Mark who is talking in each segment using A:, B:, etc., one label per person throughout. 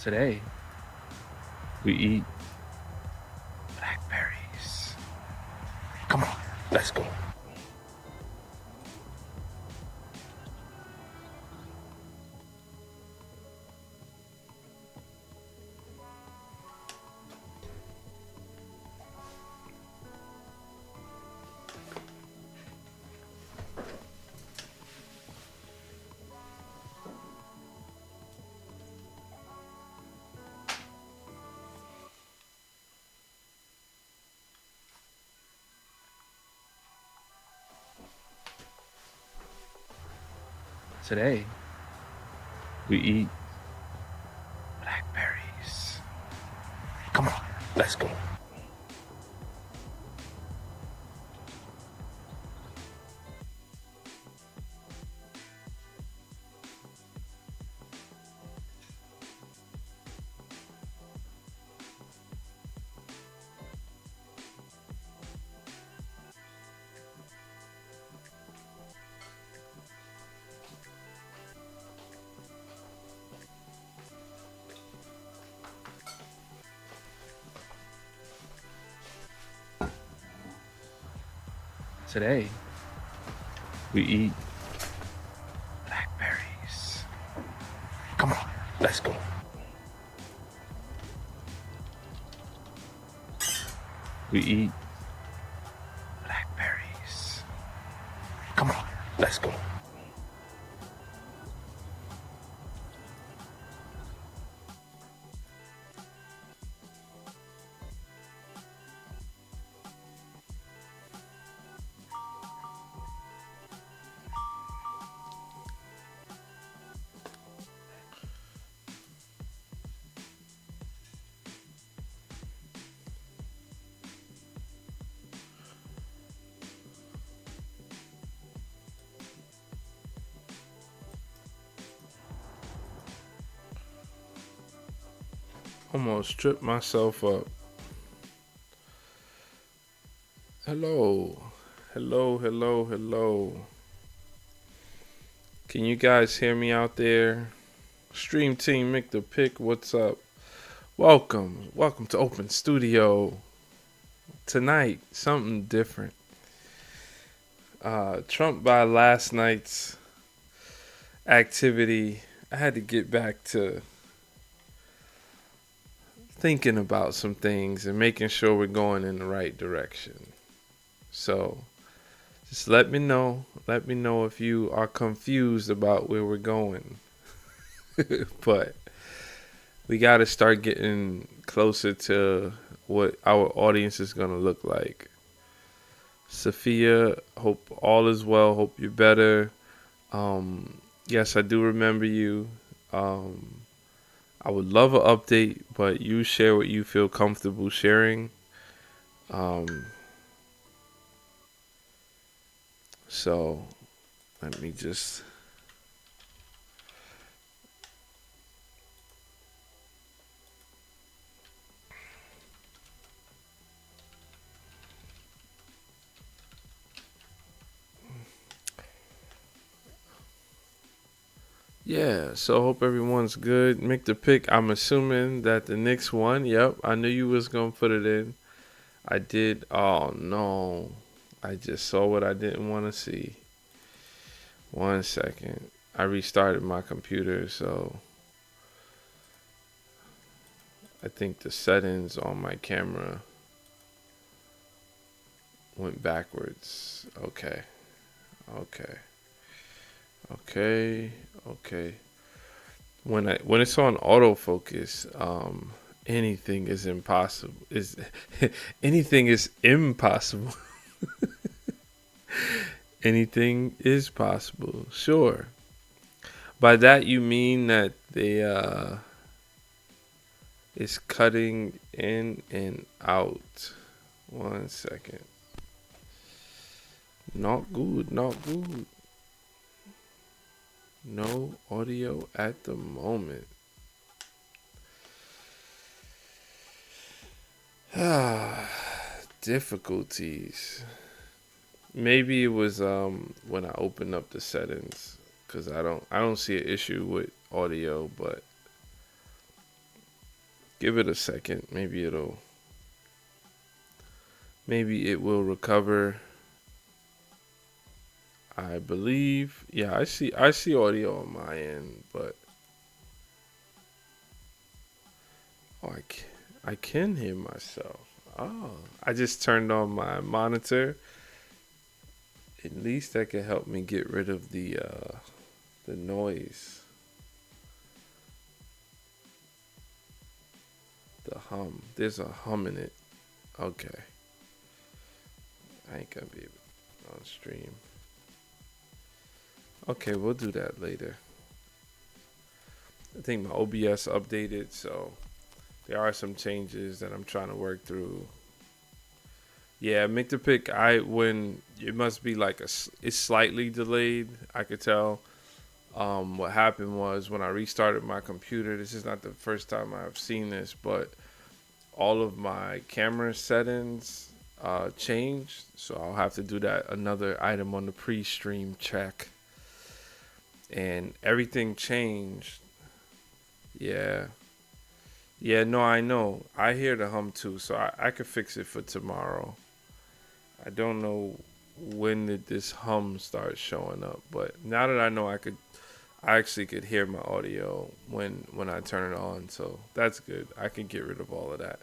A: Today, we eat blackberries. Come on, let's go. Today, we eat blackberries. Come on, let's go. Today, we eat blackberries. Come on, let's go. We eat blackberries. Come on, let's go. Almost tripped myself up. Hello. Hello, hello, hello. Can you guys hear me out there? Stream team, Mick the Pick, what's up? Welcome to Open Studio. Tonight, something different. Trumped by last night's activity, I had to get back to thinking about some things and making sure we're going in the right direction. So, just let me know. Let me know if you are confused about where we're going. But we got to start getting closer to what our audience is going to look like. Sophia, hope all is well. Hope you're better. Yes, I do remember you. I would love an update, but you share what you feel comfortable sharing. So let me just. Yeah, so hope everyone's good. Make the pick. I'm assuming that the Knicks won. Yep, I knew you was gonna put it in. I did. Oh no, I just saw what I didn't want to see. 1 second. I restarted my computer, so I think the settings on my camera went backwards. Okay. When it's on autofocus, anything is impossible. Anything is impossible. Anything is possible. Sure. By that you mean that they is cutting in and out. 1 second. Not good. No audio at the moment. Difficulties. Maybe it was when I opened up the settings, because I don't see an issue with audio, but Give it a second. Maybe it will recover. I believe. Yeah, I see audio on my end, but oh, I can hear myself. Oh, I just turned on my monitor. At least that can help me get rid of the noise, the hum. There's a hum in it. Okay, I ain't gonna be able on stream. Okay, we'll do that later. I think my OBS updated, so there are some changes that I'm trying to work through. Yeah, make the pick. I when it must be like it's slightly delayed. I could tell. What happened was when I restarted my computer. This is not the first time I've seen this, but all of my camera settings changed, so I'll have to do that another item on the pre-stream check. And everything changed. Yeah, yeah. No, I know. I hear the hum too, so I could fix it for tomorrow. I don't know when did this hum start showing up, but now that I know I actually could hear my audio when I turn it on, so that's good. I can get rid of all of that.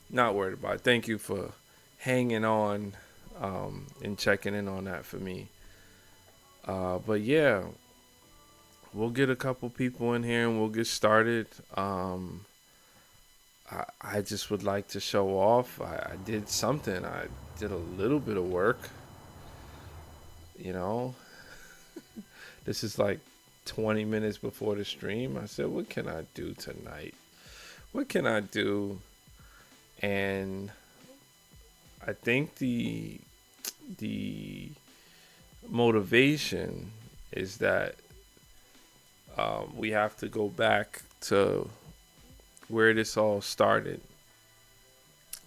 A: Not worried about it. Thank you for hanging on and checking in on that for me. But yeah, we'll get a couple people in here and we'll get started. I just would like to show off. I did something. I did a little bit of work. You know, this is like 20 minutes before the stream. I said, what can I do tonight? What can I do? And I think the motivation is that we have to go back to where this all started.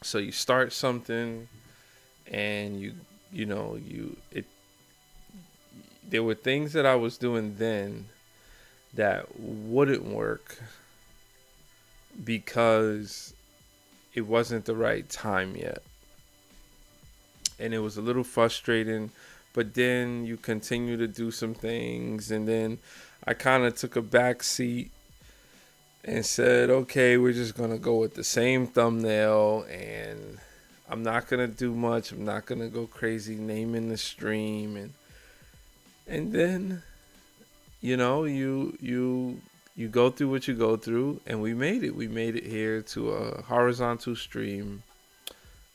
A: So you start something, and you know you it. There were things that I was doing then that wouldn't work because it wasn't the right time yet. And it was a little frustrating, but then you continue to do some things, and then I kind of took a back seat and said, okay, we're just going to go with the same thumbnail, and I'm not going to do much. I'm not going to go crazy naming the stream. And then, you know, you go through what you go through, and we made it. We made it here to a horizontal stream.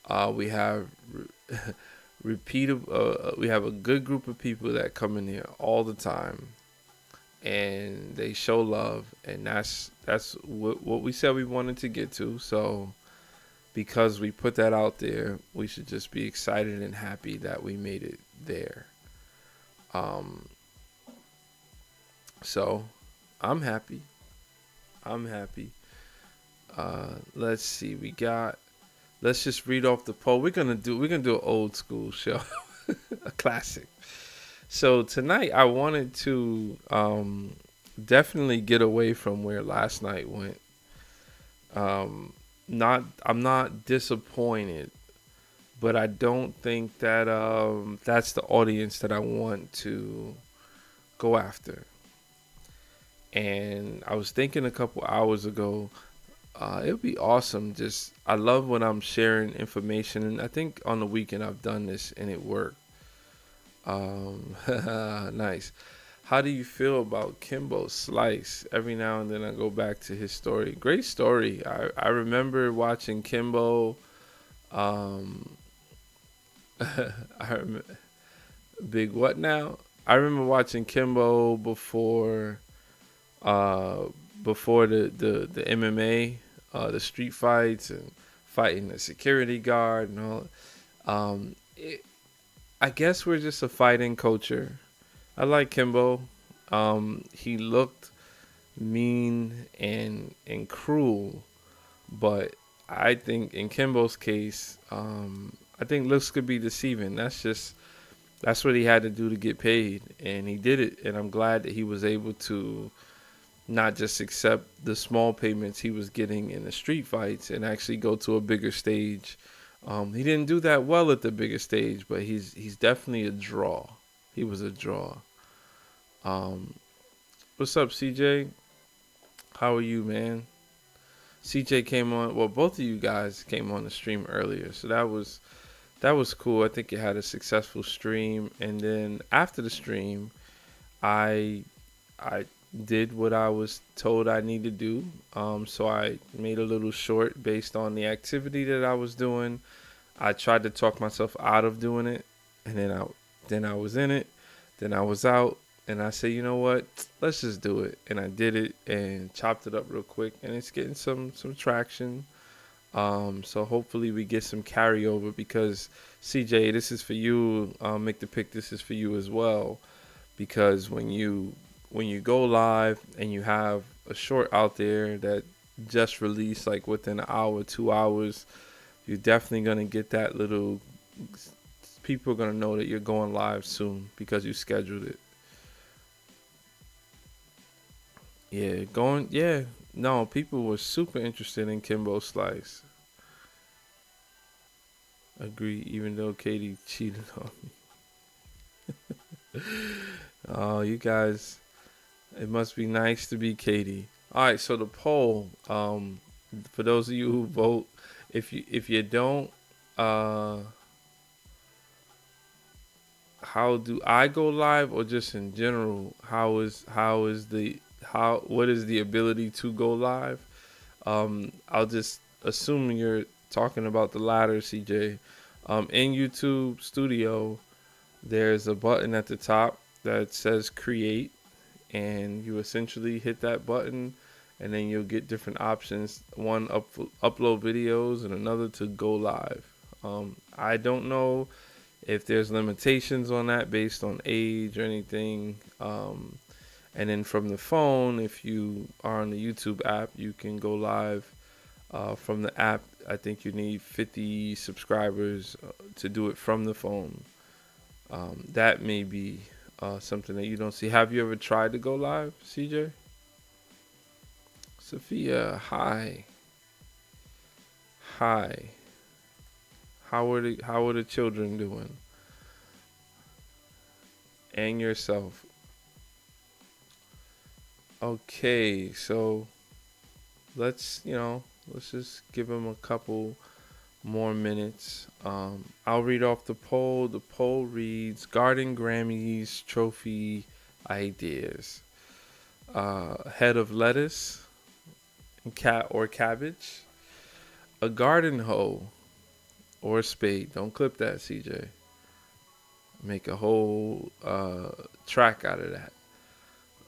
A: We have we have a good group of people that come in here all the time, and they show love, and that's what we said we wanted to get to. So because we put that out there, we should just be excited and happy that we made it there. So I'm happy. I'm happy. Let's see. Let's just read off the poll. We're gonna do an old school show, a classic. So tonight I wanted to definitely get away from where last night went. I'm not disappointed, but I don't think that that's the audience that I want to go after. And I was thinking a couple hours ago, it would be awesome. I love when I'm sharing information, and I think on the weekend I've done this and it worked. Nice. How do you feel about Kimbo Slice? Every now and then I go back to his story. Great story. I remember watching Kimbo. I remember, big what now? I remember watching Kimbo before the MMA, the street fights, and fighting the security guard and all. I guess we're just a fighting culture. I like Kimbo. He looked mean and cruel, but I think in Kimbo's case, I think looks could be deceiving. That's what he had to do to get paid, and he did it. And I'm glad that he was able to not just accept the small payments he was getting in the street fights and actually go to a bigger stage. He didn't do that well at the bigger stage, but he's definitely a draw. He was a draw. Um, what's up, CJ? How are you, man? CJ came on. Well, both of you guys came on the stream earlier, so that was cool. I think it had a successful stream, and then after the stream, I I did what I was told I need to do. So I made a little short based on the activity that I was doing. I tried to talk myself out of doing it, and then I was in it, then I was out, and I said, you know what, let's just do it, and I did it and chopped it up real quick, and it's getting some traction. So hopefully we get some carryover because CJ, this is for you. Make the pick. This is for you as well because when you go live and you have a short out there that just released like within an hour, 2 hours, you're definitely gonna get that little. People are gonna know that you're going live soon because you scheduled it. Yeah, going. Yeah, no, people were super interested in Kimbo Slice. Agree, even though Katie cheated on me. Oh, you guys, it must be nice to be Katie. All right, so the poll. For those of you who vote, if you don't, uh, how do I go live or just in general? How what is the ability to go live? I'll just assume you're talking about the latter, CJ. In YouTube Studio, there's a button at the top that says create, and you essentially hit that button, and then you'll get different options. One, upload videos, and another to go live. I don't know if there's limitations on that based on age or anything. And then from the phone, if you are on the YouTube app, you can go live from the app. I think you need 50 subscribers to do it from the phone. That may be something that you don't see. Have you ever tried to go live, CJ? Sophia, hi. Hi. How are the children doing? And yourself. Okay, so let's just give them a couple more minutes. I'll read off the poll. The poll reads Garden Grammys trophy ideas. Head of lettuce, cat or cabbage, a garden hoe or a spade. Don't clip that, CJ. Make a whole track out of that.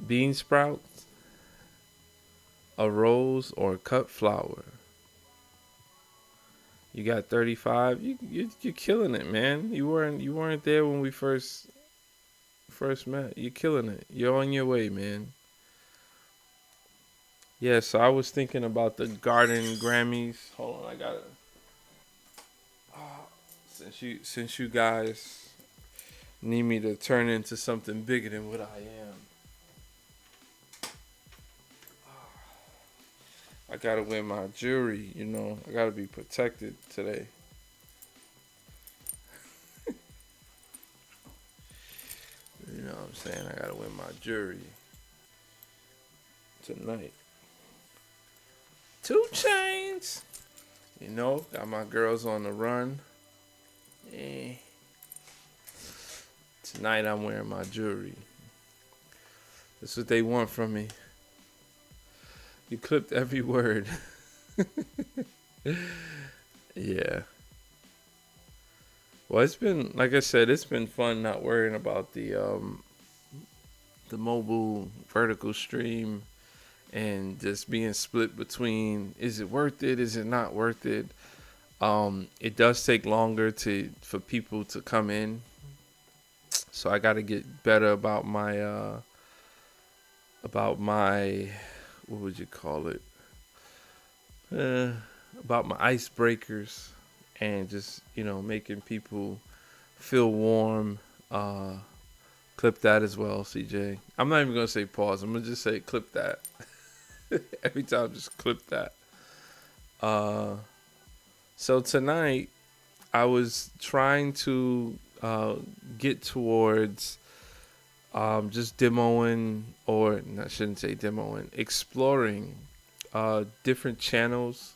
A: Bean sprouts, a rose or cut flower. You got 35. You're killing it, man. You weren't there when we first met. You're killing it. You're on your way, man. Yeah, so I was thinking about the Garden Grammys. Hold on, I got it. Since you guys need me to turn into something bigger than what I am. I gotta wear my jewelry, I gotta be protected today. You know what I'm saying? I gotta wear my jewelry tonight. 2 Chainz. Got my girls on the run. Eh. Tonight I'm wearing my jewelry. That's what they want from me. You clipped every word. Yeah. Well, it's been, like I said, it's been fun not worrying about the mobile vertical stream and just being split between is it worth it, is it not worth it. It does take longer for people to come in, so I got to get better about my what would you call it? About my icebreakers and just making people feel warm. Clip that as well, CJ. I'm not even gonna say pause. I'm gonna just say clip that. Every time, just clip that. Uh, so tonight I was trying to get towards just demoing, or I shouldn't say demoing, exploring different channels.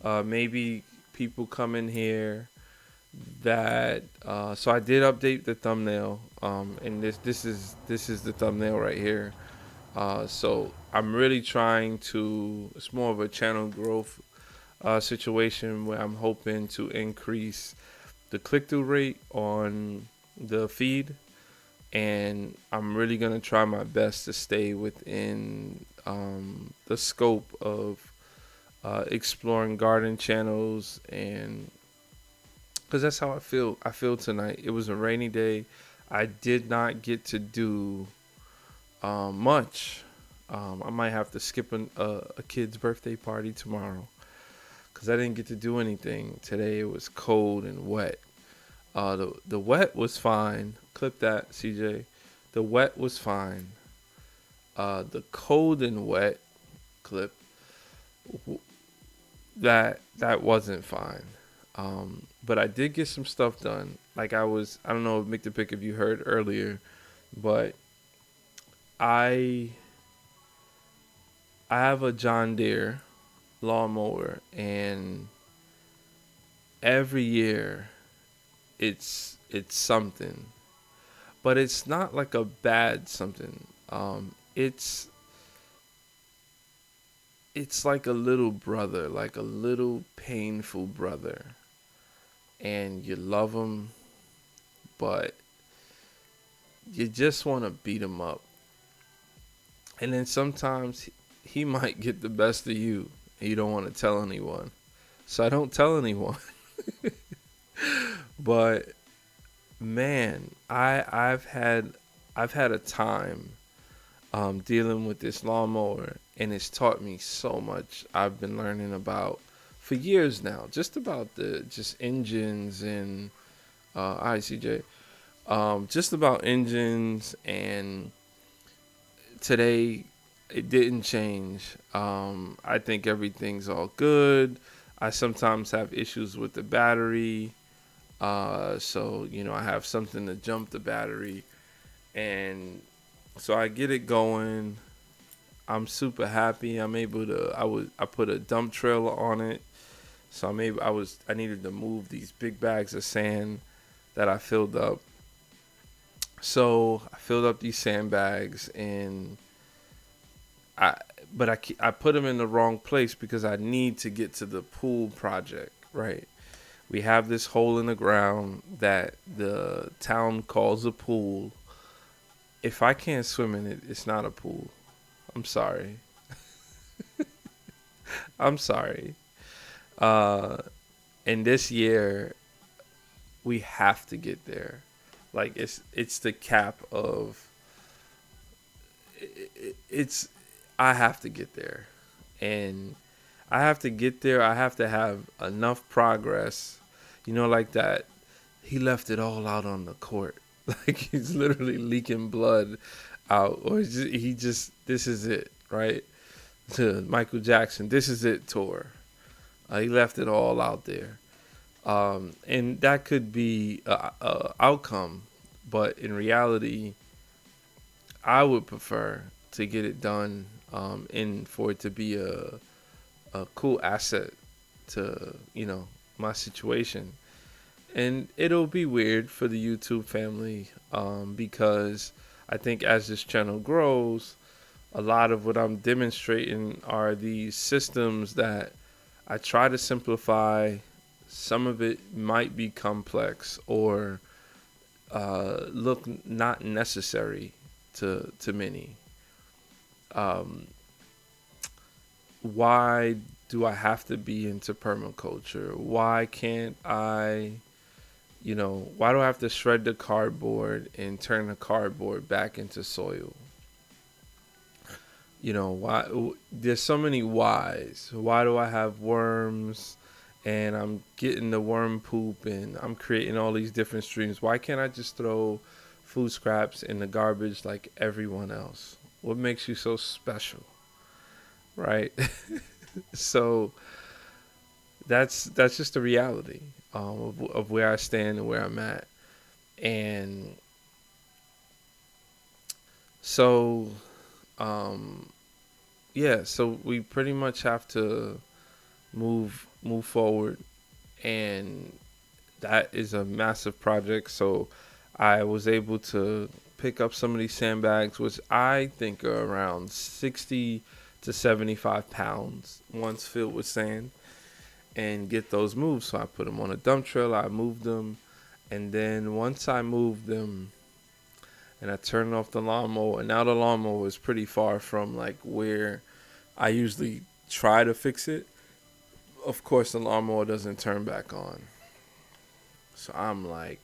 A: Maybe people come in here that. So I did update the thumbnail, and this is the thumbnail right here. So I'm really trying to. It's more of a channel growth situation where I'm hoping to increase the click through rate on the feed, and I'm really gonna try my best to stay within the scope of exploring garden channels, and because that's how I feel. I feel tonight. It was a rainy day. I did not get to do much. I might have to skip a kid's birthday party tomorrow because I didn't get to do anything today. It was cold and wet. The wet was fine. Clip that, CJ. The wet was fine. The cold and wet clip, that wasn't fine. But I did get some stuff done. Like I don't know, Mick the Pick, if you heard earlier, but I I have a John Deere lawnmower, and every year it's something, but it's not like a bad something. It's like a little brother, like a little painful brother, and you love him, but you just want to beat him up. And then sometimes he might get the best of you, and you don't want to tell anyone. So I don't tell anyone. But man, I've had a time dealing with this lawnmower, and it's taught me so much. I've been learning about for years now, just about the just engines and ICJ, just about engines. And today it didn't change. I think everything's all good. I sometimes have issues with the battery. So I have something to jump the battery, and so I get it going. I'm super happy. I'm able to. I put a dump trailer on it, so I needed to move these big bags of sand that I filled up. So I filled up these sandbags, and I but I put them in the wrong place because I need to get to the pool project, right? We have this hole in the ground that the town calls a pool. If I can't swim in it, it's not a pool. I'm sorry. I'm sorry. Uh, and this year we have to get there. Like it's the cap of it's. I have to get there, and I have to get there. I have to have enough progress, like that. He left it all out on the court, like he's literally leaking blood out, or this is it, right? To Michael Jackson, this is it tour. He left it all out there, and that could be a outcome, but in reality, I would prefer to get it done, and for it to be a cool asset to my situation. And it'll be weird for the YouTube family, because I think as this channel grows, a lot of what I'm demonstrating are these systems that I try to simplify. Some of it might be complex or look not necessary to many. Um, why do I have to be into permaculture? Why can't why do I have to shred the cardboard and turn the cardboard back into soil? Why there's so many whys. Why do I have worms and I'm getting the worm poop and I'm creating all these different streams? Why can't I just throw food scraps in the garbage like everyone else? What makes you so special? right? So that's just the reality of where I stand and where I'm at. And so um, yeah, so we pretty much have to move forward, and that is a massive project. So I was able to pick up some of these sandbags, which I think are around 60 to 75 pounds once filled with sand, and get those moved. So I put them on a dump trailer, I moved them, and then once I moved them and I turned off the lawnmower, and now the lawnmower is pretty far from like where I usually try to fix it. Of course, the lawnmower doesn't turn back on. So I'm like,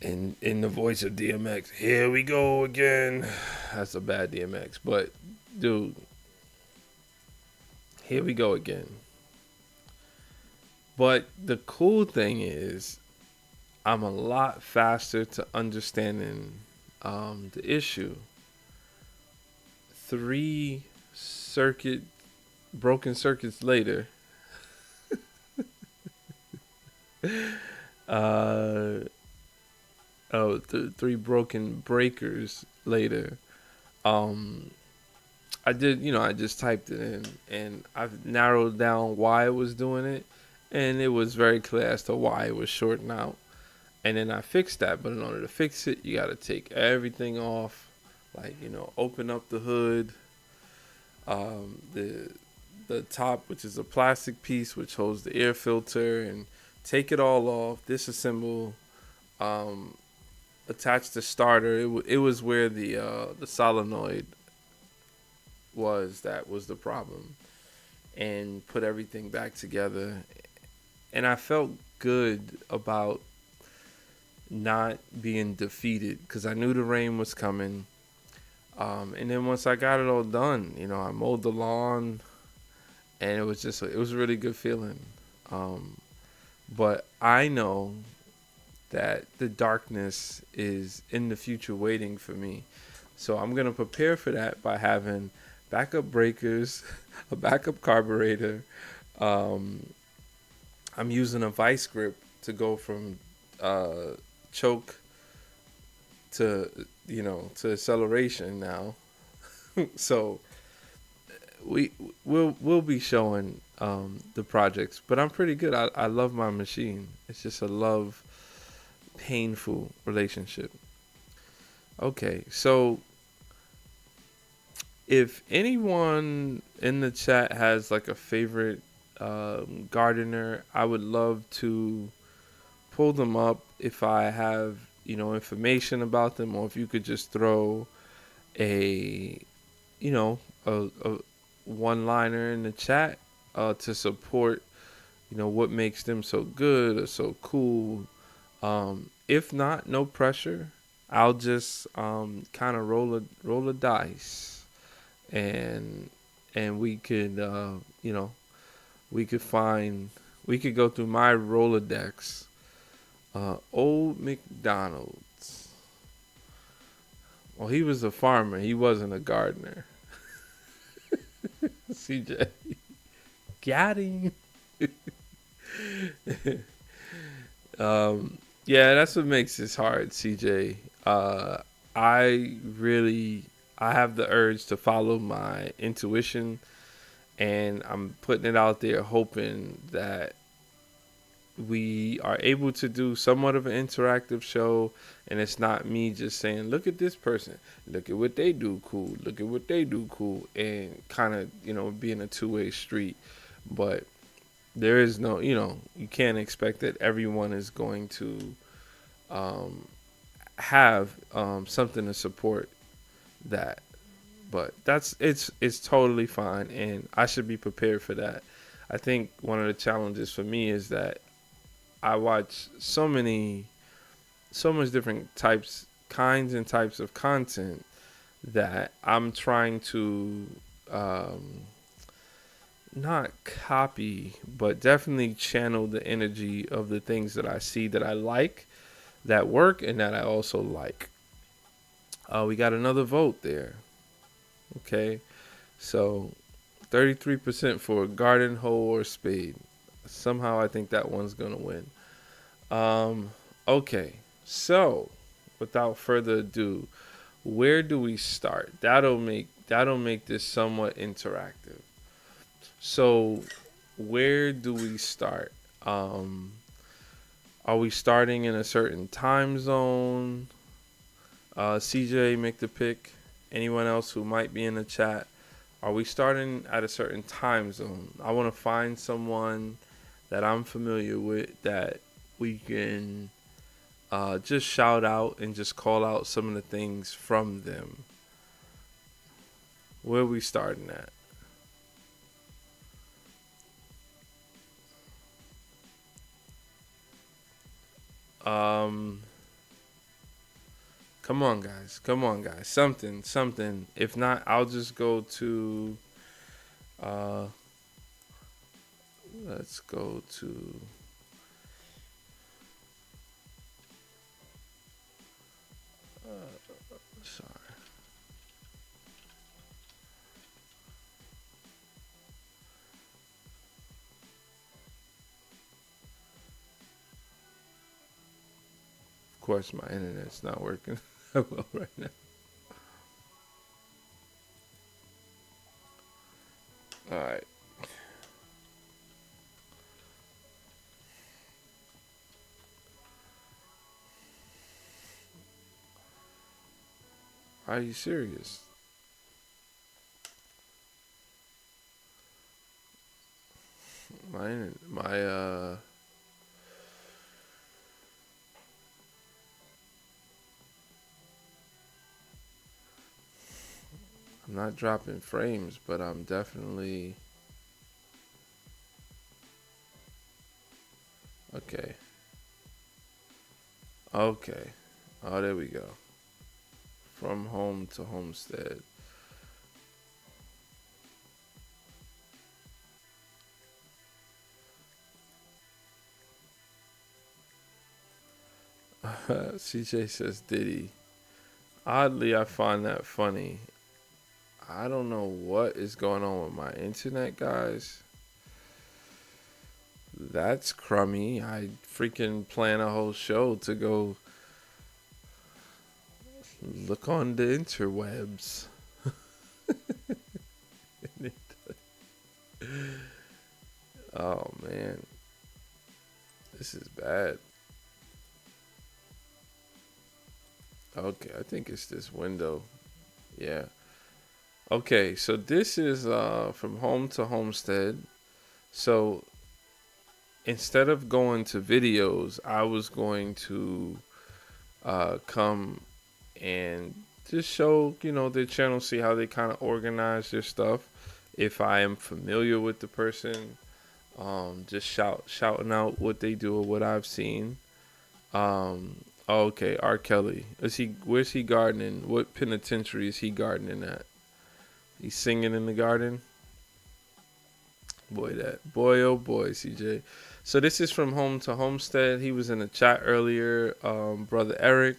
A: in the voice of DMX, here we go again. That's a bad DMX, but dude, here we go again. But the cool thing is, I'm a lot faster to understanding the issue. Three circuit broken circuits later, uh, three broken breakers later, um, I just typed it in, and I've narrowed down why it was doing it, and it was very clear as to why it was shorting out. And then I fixed that, but in order to fix it, you got to take everything off, like open up the hood, the top, which is a plastic piece which holds the air filter, and take it all off, disassemble, um, attach the starter. It was where the solenoid was that was the problem, and put everything back together. And I felt good about not being defeated because I knew the rain was coming. And then once I got it all done, I mowed the lawn, and it was a really good feeling. But I know that the darkness is in the future waiting for me. So I'm going to prepare for that by having backup breakers, a backup carburetor. Um, I'm using a vice grip to go from choke to to acceleration now. So we'll be showing the projects, but I'm pretty good. I love my machine. It's just a love painful relationship. Okay, so if anyone in the chat has like a favorite gardener, I would love to pull them up if I have information about them, or if you could just throw a you know a one liner in the chat to support what makes them so good or so cool. If not, no pressure. I'll just kind of roll a dice, and we could we could find we could go through my Rolodex. Old McDonald's. Well, he was a farmer. He wasn't a gardener. CJ. Got him. Yeah, that's what makes this hard, CJ. I really, I have the urge to follow my intuition, and I'm putting it out there hoping that we are able to do somewhat of an interactive show, and it's not me just saying, look at this person, look at what they do cool, look at what they do cool, and kind of being a two-way street. But there is no, you can't expect that everyone is going to have something to support that. But it's totally fine, and I should be prepared for that. I think one of the challenges for me is that I watch so much different kinds and types of content, that I'm trying to not copy, but definitely channel the energy of the things that I see that I like, that work, and that I also like. We got another vote there. Okay, so 33% for garden, hoe, or spade. Somehow I think that one's gonna win. Um, okay, so without further ado, where do we start? That'll make this somewhat interactive. So, where do we start? Um, are we starting in a certain time zone? CJ, make the pick. Anyone else who might be in the chat, are we starting at a certain time zone? I want to find someone that I'm familiar with that we can just shout out and just call out some of the things from them. Where are we starting at? Um, come on, guys. Come on, guys. Something, something. If not, I'll just go to. Uh, let's go to. Sorry. Of course, my internet's not working well right now. All right. Are you serious? My. I'm not dropping frames, but I'm definitely. Okay. Okay. Oh, there we go. From home to homestead. CJ says Diddy. Oddly, I find that funny. I don't know what is going on with my internet, guys. That's crummy. I freaking plan a whole show to go look on the interwebs. Oh man, this is bad. Okay, I think it's this window. Yeah. Okay, so this is from home to homestead. So instead of going to videos, I was going to come and just show, their channel, see how they kind of organize their stuff. If I am familiar with the person, just shouting out what they do or what I've seen. Okay, R. Kelly. Where's he gardening? What penitentiary is he gardening at? He's singing in the garden. Boy, oh boy, CJ. So this is from home to homestead. He was in the chat earlier. Brother Eric.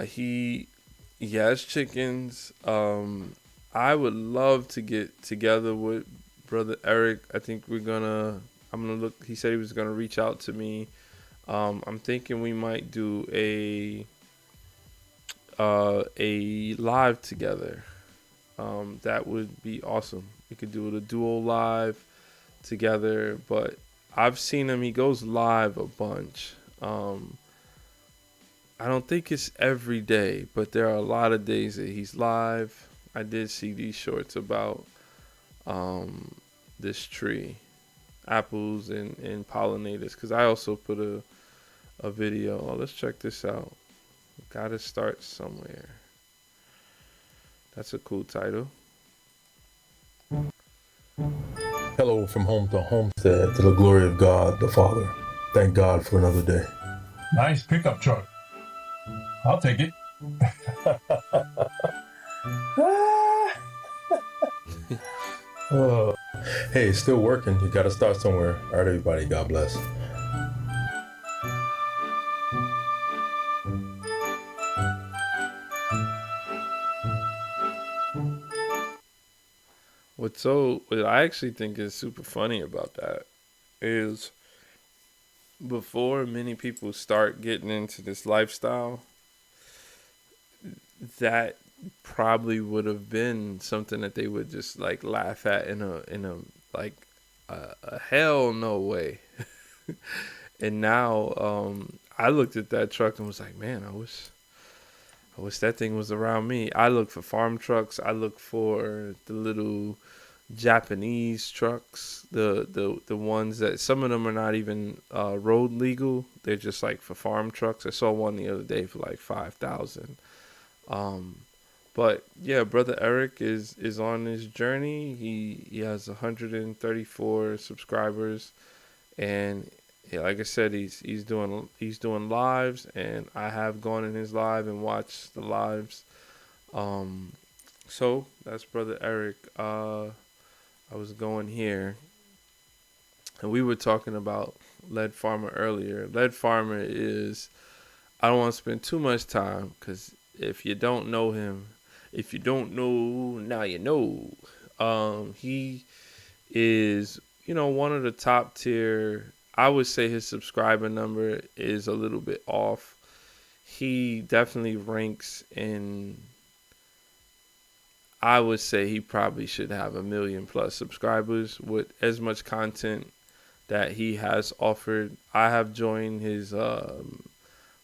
A: He has chickens. I would love to get together with Brother Eric. I think I'm gonna look. He said he was gonna reach out to me. I'm thinking we might do a live together. That would be awesome. We could do a duo live together. But I've seen him. He goes live a bunch. I don't think it's every day, but there are a lot of days that he's live. I did see these shorts about this tree, apples and pollinators, because I also put a video. Oh, let's check this out. Gotta start somewhere. That's a cool title.
B: Hello from home to homestead, to the glory of God the Father. Thank God for another day.
C: Nice pickup truck. I'll take it.
B: Oh. Hey, it's still working. You got to start somewhere. All right, everybody. God bless.
A: what I actually think is super funny about that is before many people start getting into this lifestyle, that probably would have been something that they would just like laugh at in a like a hell no way. And now I looked at that truck and was like, man, I wish that thing was around me. I look for farm trucks. I look for the little Japanese trucks, the ones that some of them are not even road legal. They're just like for farm trucks. I saw one the other day for like 5,000. Um, but yeah, brother Eric is on his journey. He has 134 subscribers, and yeah, like I said, he's doing lives, and I have gone in his live and watched the lives. Um, so that's brother Eric. I was going here, and we were talking about Lead Farmer earlier. Lead Farmer is, I don't want to spend too much time because if you don't know him, if you don't know, now you know. He is, one of the top tier. I would say his subscriber number is a little bit off. He definitely ranks in, I would say he probably should have 1 million+ subscribers with as much content that he has offered. I have joined his, what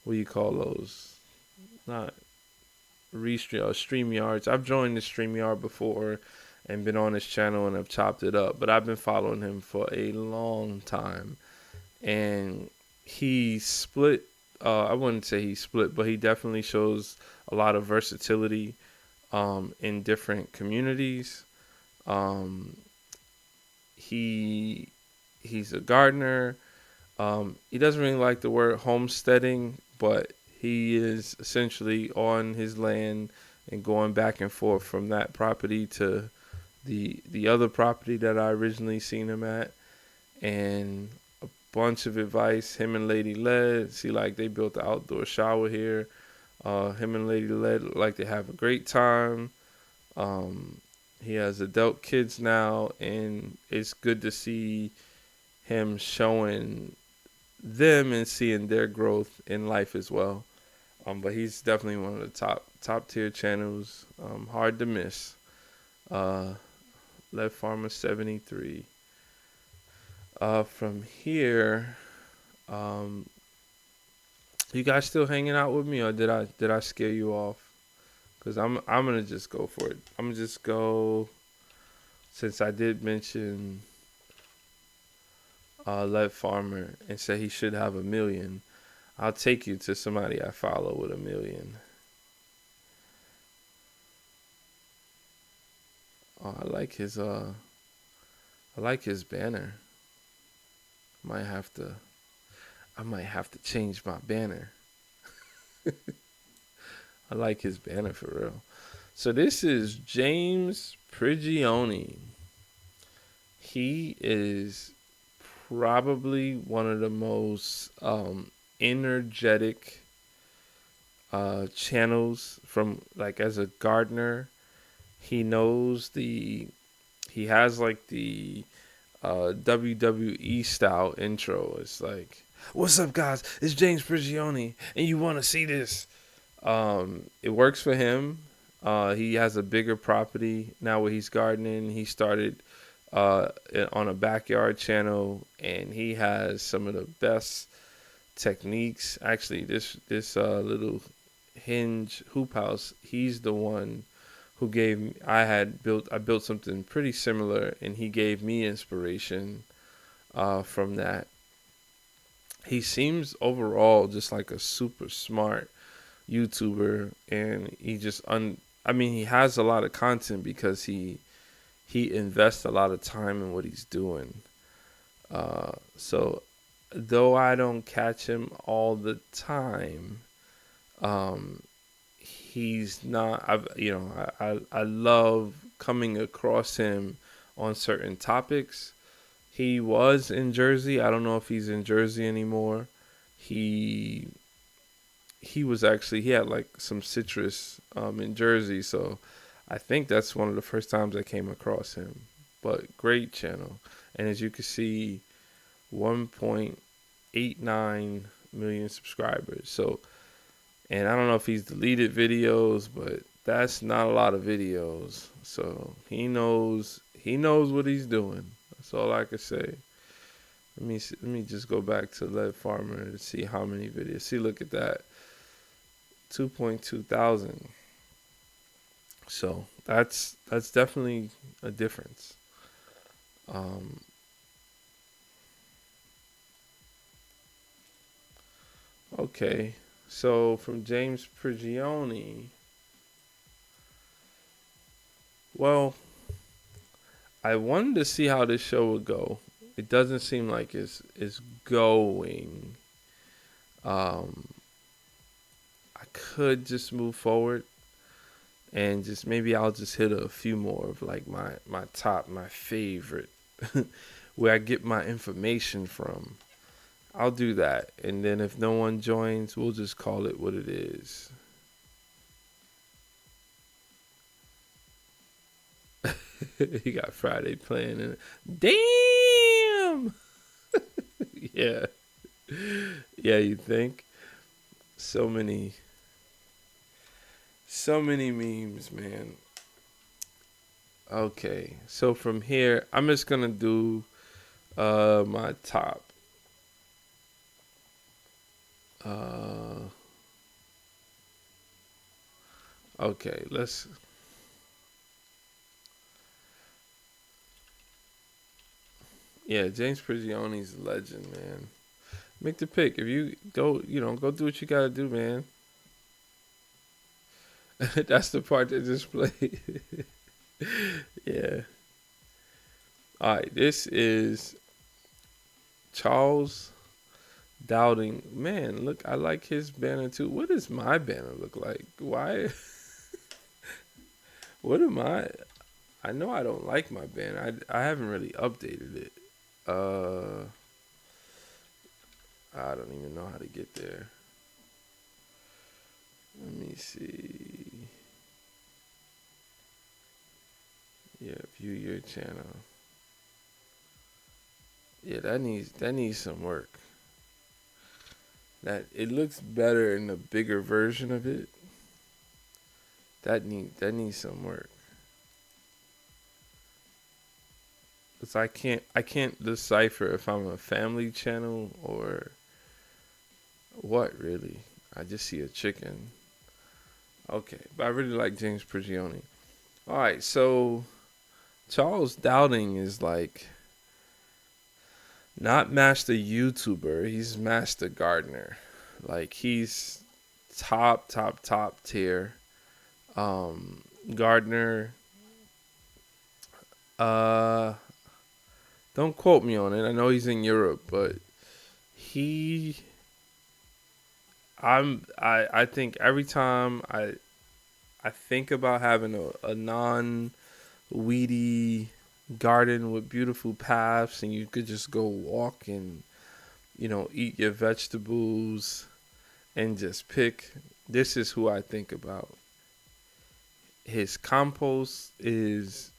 A: do you call those? Not StreamYards. I've joined the StreamYard before and been on his channel and have chopped it up, but I've been following him for a long time. And he split, I wouldn't say he split, but he definitely shows a lot of versatility in different communities. Um, he he's a gardener. He doesn't really like the word homesteading, but he is essentially on his land and going back and forth from that property to the other property that I originally seen him at, and a bunch of advice. Him and Lady Led, see, like they built the outdoor shower here. Him and Lady Led look like they have a great time. Um, he has adult kids now, and it's good to see him showing them and seeing their growth in life as well. But he's definitely one of the top tier channels. Hard to miss. Uh, Lead Farmer 73. From here, um, you guys still hanging out with me, or did I scare you off? Cause I'm gonna just go for it. I'm gonna just go, since I did mention Lead Farmer and say he should have 1 million. I'll take you to somebody I follow with 1 million. I like his banner. Might have to I might have to change my banner. I like his banner for real. So this is James Prigioni. He is probably one of the most energetic channels from, like, as a gardener. He knows he has like the WWE style intro. It's like, "What's up, guys? It's James Prigioni, and you want to see this?" It works for him. He has a bigger property now where he's gardening. He started on a backyard channel, and he has some of the best techniques. Actually, this little hinge hoop house, he's the one who gave me, I built something pretty similar, and he gave me inspiration from that. He seems overall just like a super smart YouTuber, and he has a lot of content because he invests a lot of time in what he's doing. So though I don't catch him all the time, um, he's not. I love coming across him on certain topics. He was in Jersey. I don't know if he's in Jersey anymore. He was actually, he had like some citrus in Jersey, so I think that's one of the first times I came across him. But great channel. And as you can see, 1.89 million subscribers. So, and I don't know if he's deleted videos, but that's not a lot of videos. So he knows what he's doing. That's all I can say. Let me just go back to Lead Farmer to see how many videos. See, look at that, 2.2 thousand. So that's definitely a difference. Um, okay, so from James Prigioni. Well, I wanted to see how this show would go. It doesn't seem like it's going. Um, I could just move forward and just maybe I'll just hit a few more of like my favorite, where I get my information from. I'll do that, and then if no one joins, we'll just call it what it is. You got Friday playing, and damn, yeah, yeah. You think so many, so many memes, man. Okay, so from here, I'm just gonna do my top. Uh, okay, let's. Yeah, James Prigioni's a legend, man. Make the pick. If you go, go do what you gotta do, man. That's the part that just played. Yeah. All right, this is Charles Dowding. Man, look, I like his banner too. What does my banner look like? Why? What am I? I know I don't like my banner. I haven't really updated it. I don't even know how to get there. Let me see. Yeah, view your channel. Yeah, that needs some work. That it looks better in the bigger version of it. That needs some work. Cause I can't decipher if I'm a family channel or what really. I just see a chicken. Okay, but I really like James Prigioni. All right, so Charles Dowding is like not master YouTuber, he's master gardener. Like he's top tier gardener. Uh don't quote me on it. I know he's in Europe, but he I think every time I think about having a non weedy garden with beautiful paths and you could just go walk and eat your vegetables and just pick. This is who I think about. His compost is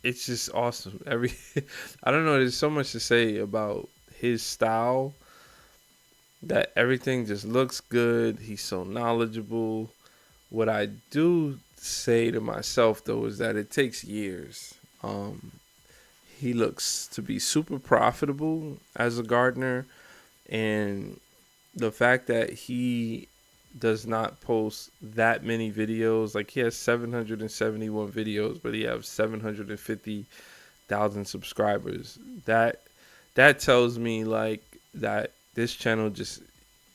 A: it's just awesome. I don't know, there's so much to say about his style that everything just looks good. He's so knowledgeable. What I do say to myself though is that it takes years. He looks to be super profitable as a gardener, and the fact that he does not post that many videos, like he has 771 videos, but he has 750,000 subscribers. That tells me like that this channel just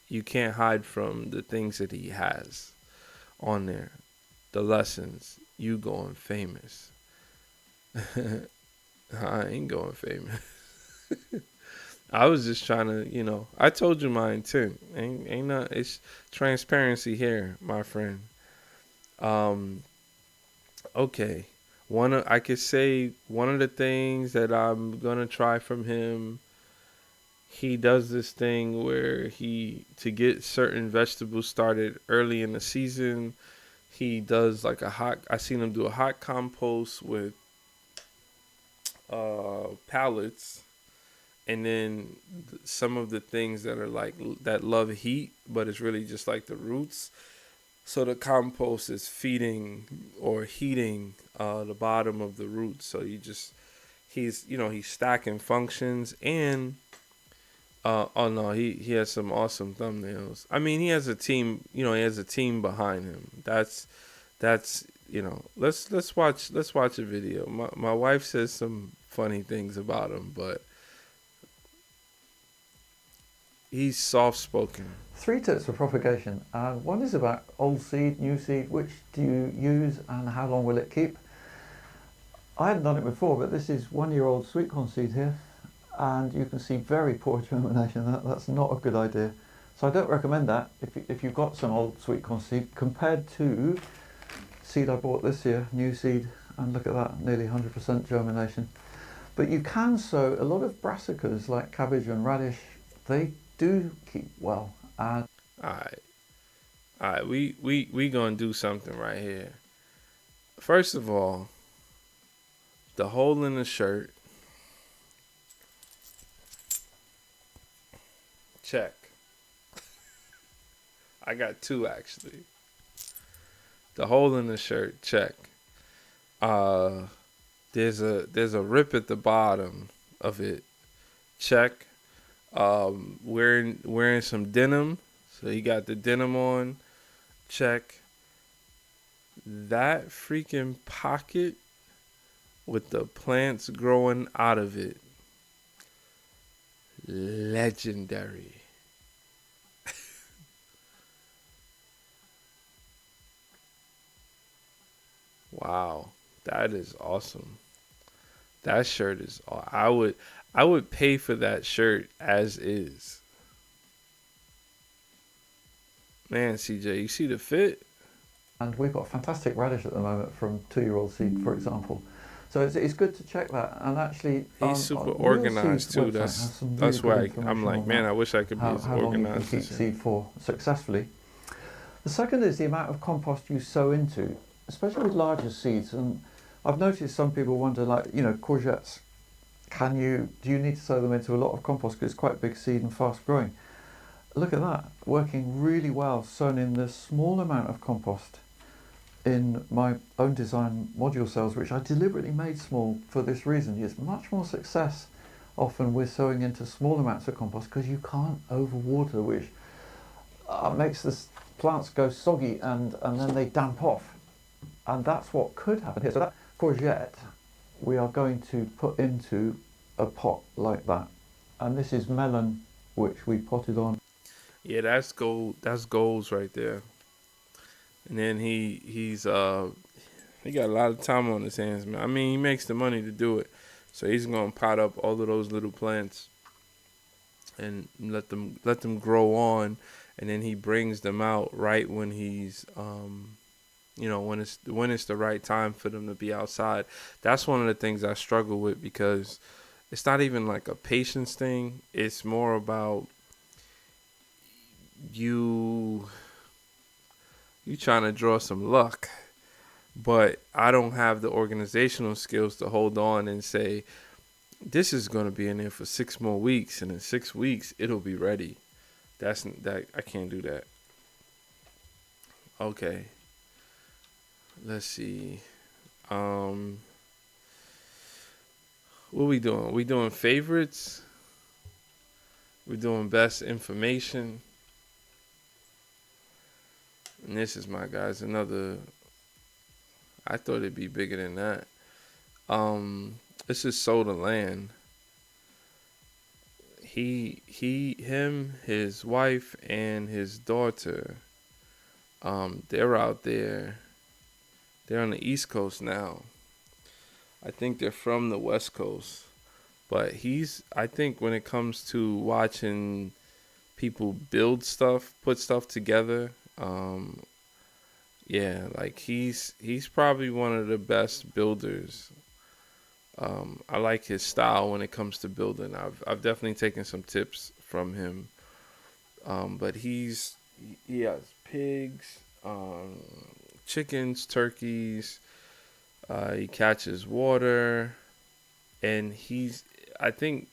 A: you can't hide from the things that he has on there. The lessons, you going famous. I ain't going famous. I was just trying to, I told you my intent. Ain't not. It's transparency here, my friend. Um. Okay. I could say one of the things that I'm gonna try from him. He does this thing where to get certain vegetables started early in the season, he does like I seen him do a hot compost with pallets, and then some of the things that are like that love heat, but it's really just like the roots. So the compost is feeding or heating the bottom of the roots. So he's stacking functions. And oh no, he has some awesome thumbnails. I mean, he has a team. He has a team behind him. That's let's watch a video. My wife says some funny things about him, but he's soft spoken.
D: 3 tips for propagation. One is about old seed, new seed. Which do you use and how long will it keep? I hadn't done it before, but this is 1-year-old sweet corn seed here, and you can see very poor germination. That's not a good idea. So I don't recommend that if you've got some old sweet corn seed compared to seed I bought this year, new seed, and look at that, nearly 100% germination. But you can sow a lot of brassicas like cabbage and radish. They do keep well. And
A: All right, we gonna do something right here. First of all, the hole in the shirt, check. I got 2 actually. The hole in the shirt, check. There's a rip at the bottom of it, check. Wearing some denim, so he got the denim on, check. That freaking pocket with the plants growing out of it, legendary. Wow, that is awesome. That shirt is. I would pay for that shirt as is. Man, CJ, you see the fit?
D: we've got fantastic radish at the moment from 2-year-old seed, for example. So it's good to check that. And actually,
A: He's super
D: Real
A: organized
D: Seed's
A: too.
D: website has some really
A: That's
D: good
A: why
D: information
A: I'm like,
D: on
A: man,
D: that,
A: I wish I could be as
D: how long you can
A: organized
D: keep
A: as him.
D: seed for successfully. The second is the amount of compost you sow into, especially with larger seeds. And I've noticed some people wonder, like, courgettes, do you need to sow them into a lot of compost because it's quite a big seed and fast growing? Look at that, working really well, sown in this small amount of compost in my own design module cells, which I deliberately made small for this reason. It's much more success often with sowing into small amounts of compost because you can't overwater, which makes the plants go soggy and then they damp off. And that's what could happen here. So that courgette we are going to put into a pot like that. And this is melon, which we potted on.
A: Yeah, that's gold. That's goals right there. And then he got a lot of time on his hands, man. I mean, he makes the money to do it, so he's gonna pot up all of those little plants and let them grow on, and then he brings them out right when he's when it's the right time for them to be outside. That's one of the things I struggle with because it's not even like a patience thing. It's more about you trying to draw some luck, but I don't have the organizational skills to hold on and say this is going to be in there for 6 more weeks, and in 6 weeks it'll be ready. That I can't do that. Okay, let's see. What we doing? We doing favorites? We doing best information? And this is my guys. Another. I thought it'd be bigger than that. This is Soda Land. Him, his wife, and his daughter. They're out there. They're on the East Coast now. I think they're from the West Coast. But I think when it comes to watching people build stuff, put stuff together, yeah, like he's probably one of the best builders. I like his style when it comes to building. I've definitely taken some tips from him. But he has pigs, chickens, turkeys. He catches water, and I think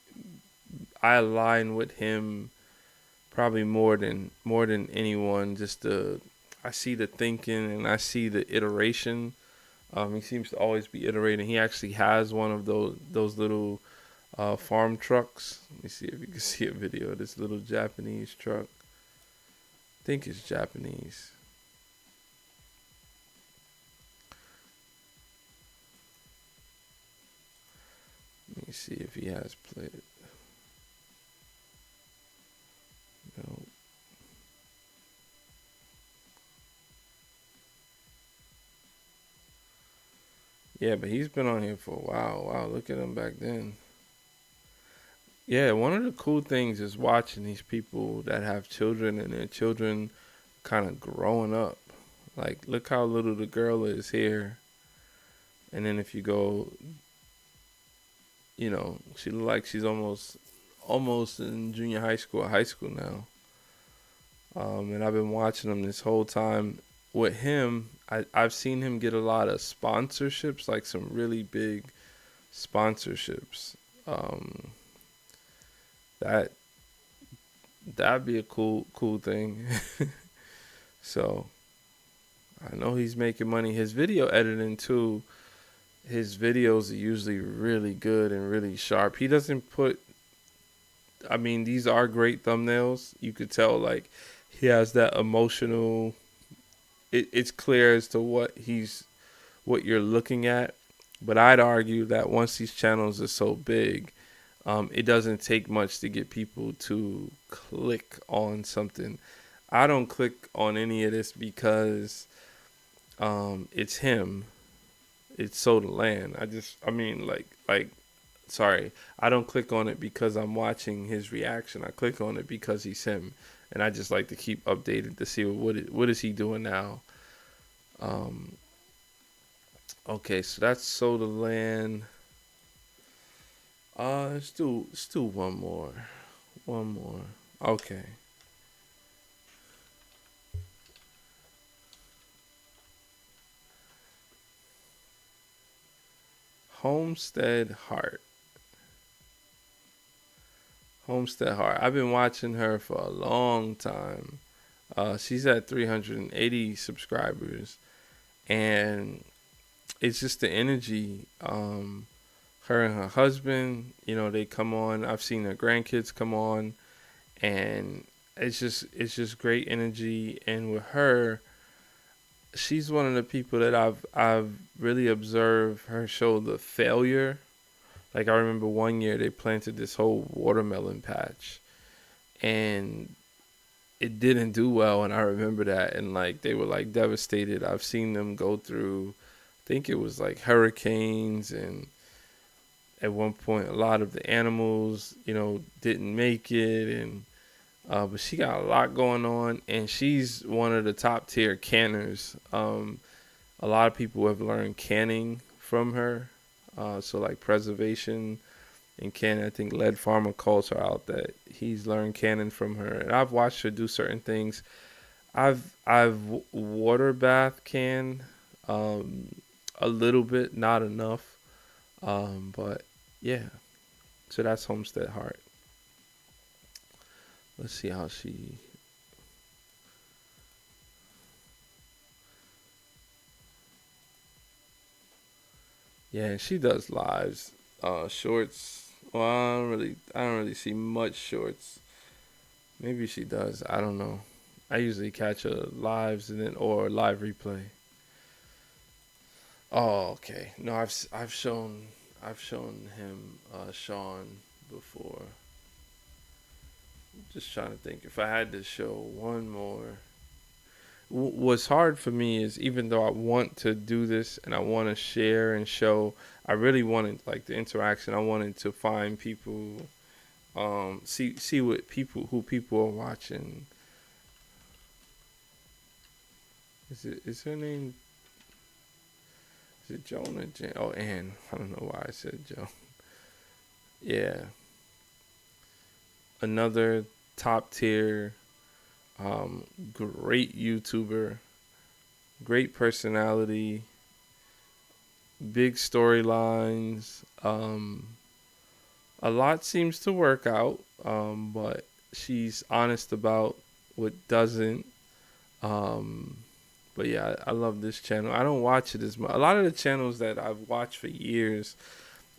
A: I align with him probably more than anyone. I see the thinking and I see the iteration. He seems to always be iterating. He actually has one of those little farm trucks. Let me see if you can see a video of this little Japanese truck. I think it's Japanese. Let me see if he has played it. No. Yeah, but he's been on here for a while. Wow, look at him back then. Yeah, one of the cool things is watching these people that have children and their children kind of growing up. Like, look how little the girl is here. And then if you go, she look like she's almost in junior high school now. And I've been watching him this whole time. With him, I've seen him get a lot of sponsorships, like some really big sponsorships. That'd be a cool thing. So I know he's making money. His video editing too. His videos are usually really good and really sharp. He doesn't put. I mean, these are great thumbnails. You could tell, like, he has that emotional. It's clear as to what you're looking at. But I'd argue that once these channels are so big, it doesn't take much to get people to click on something. I don't click on any of this because it's him. It's sold land. Sorry. I don't click on it because I'm watching his reaction. I click on it because he's him. And I just like to keep updated to see what is he doing now. Okay, so that's sold the land. Let's do one more. Okay. Homestead Heart. I've been watching her for a long time. She's at 380 subscribers, and it's just the energy. Her and her husband, they come on. I've seen her grandkids come on, and it's just great energy. And with her, she's one of the people that I've really observed her show the failure. Like, I remember one year they planted this whole watermelon patch, and it didn't do well, and I remember that, and like they were like devastated. I've seen them go through, I think it was like hurricanes, and at one point a lot of the animals, didn't make it, and but she got a lot going on, and she's one of the top tier canners. A lot of people have learned canning from her. So like preservation and canning, I think Lead Farmer calls her out that he's learned canning from her. And I've watched her do certain things. I've water bath canned a little bit, not enough. But yeah. So that's Homestead Heart. Let's see how she. Yeah, and she does lives, shorts. Well, I don't really see much shorts. Maybe she does. I don't know. I usually catch her lives or live replay. Oh, okay. No, I've shown him Sean before. Just trying to think if I had to show one more. What's hard for me is, even though I want to do this and I want to share and show, I really wanted like the interaction. I wanted to find people, see who people are watching. Is her name? Is it Joan or Jan? Oh, Ann. I don't know why I said Joan. Yeah. Another top tier, great YouTuber. great personality, big storylines. A lot seems to work out, but she's honest about what doesn't. Um, but yeah, I love this channel. I don't watch it as much. A lot of the channels that I've watched for years,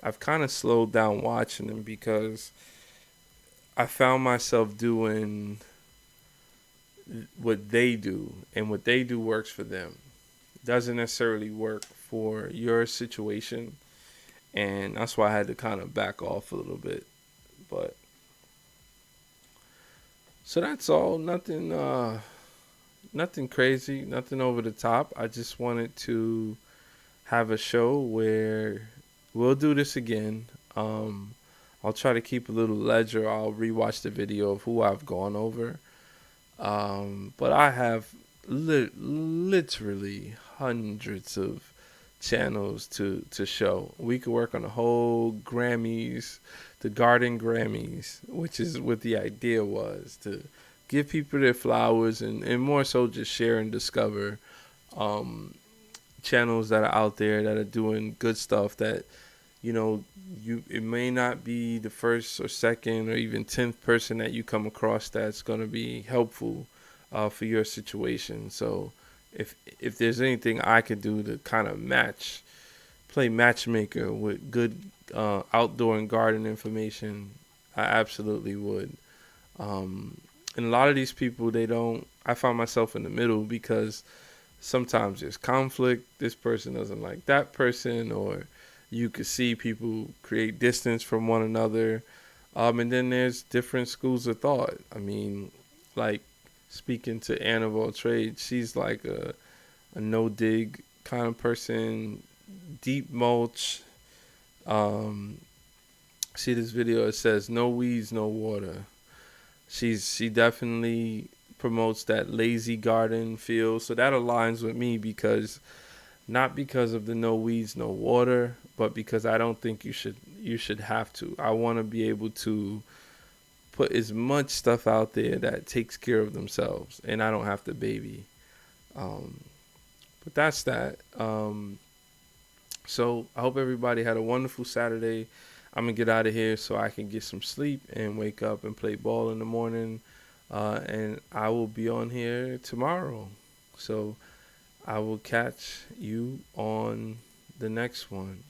A: I've kind of slowed down watching them because I found myself doing what they do, and what they do works for them. Doesn't necessarily work for your situation, and that's why I had to kind of back off a little bit. But so that's all. Nothing crazy, nothing over the top. I just wanted to have a show where we'll do this again. I'll try to keep a little ledger. I'll rewatch the video of who I've gone over. But I have literally hundreds of channels to show. We could work on a whole Grammys, the Garden Grammys, which is what the idea was, to give people their flowers, and more so just share and discover channels that are out there that are doing good stuff that, you know, it may not be the first or second or even 10th person that you come across that's going to be helpful for your situation. So if there's anything I could do to kind of play matchmaker with good outdoor and garden information, I absolutely would. And a lot of these people, I find myself in the middle because sometimes there's conflict. This person doesn't like that person, or you could see people create distance from one another. And then there's different schools of thought. I mean, like speaking to Anna of all trades, she's like a no dig kind of person, deep mulch. See this video, it says no weeds, no water. She definitely promotes that lazy garden feel. So that aligns with me, because not because of the no weeds, no water, but because I don't think you should have to. I want to be able to put as much stuff out there that takes care of themselves, and I don't have to baby. But that's that. So I hope everybody had a wonderful Saturday. I'm going to get out of here so I can get some sleep and wake up and play ball in the morning. And I will be on here tomorrow. So I will catch you on the next one.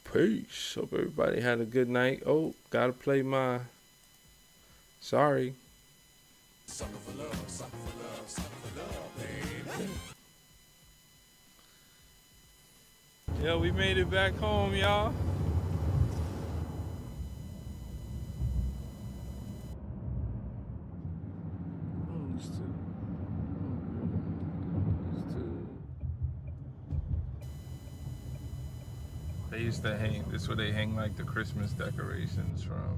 A: Peace. Hope everybody had a good night. Oh, got to play my... Sorry. Sucker for love, sucker for love, sucker for love, baby. Yeah, we made it back home, y'all. They used to hang, this is where they hang like the Christmas decorations from.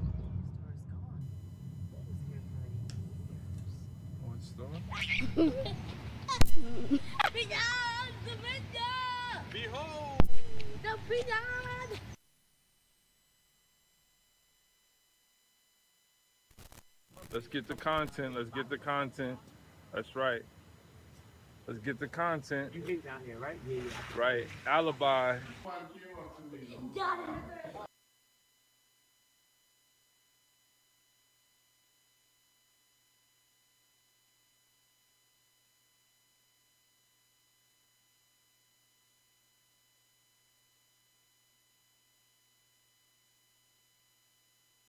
A: What store? Behold! Let's get the content. Let's get the content. That's right. Let's get the content. You live down here, right? Yeah, yeah. Right. Alibi.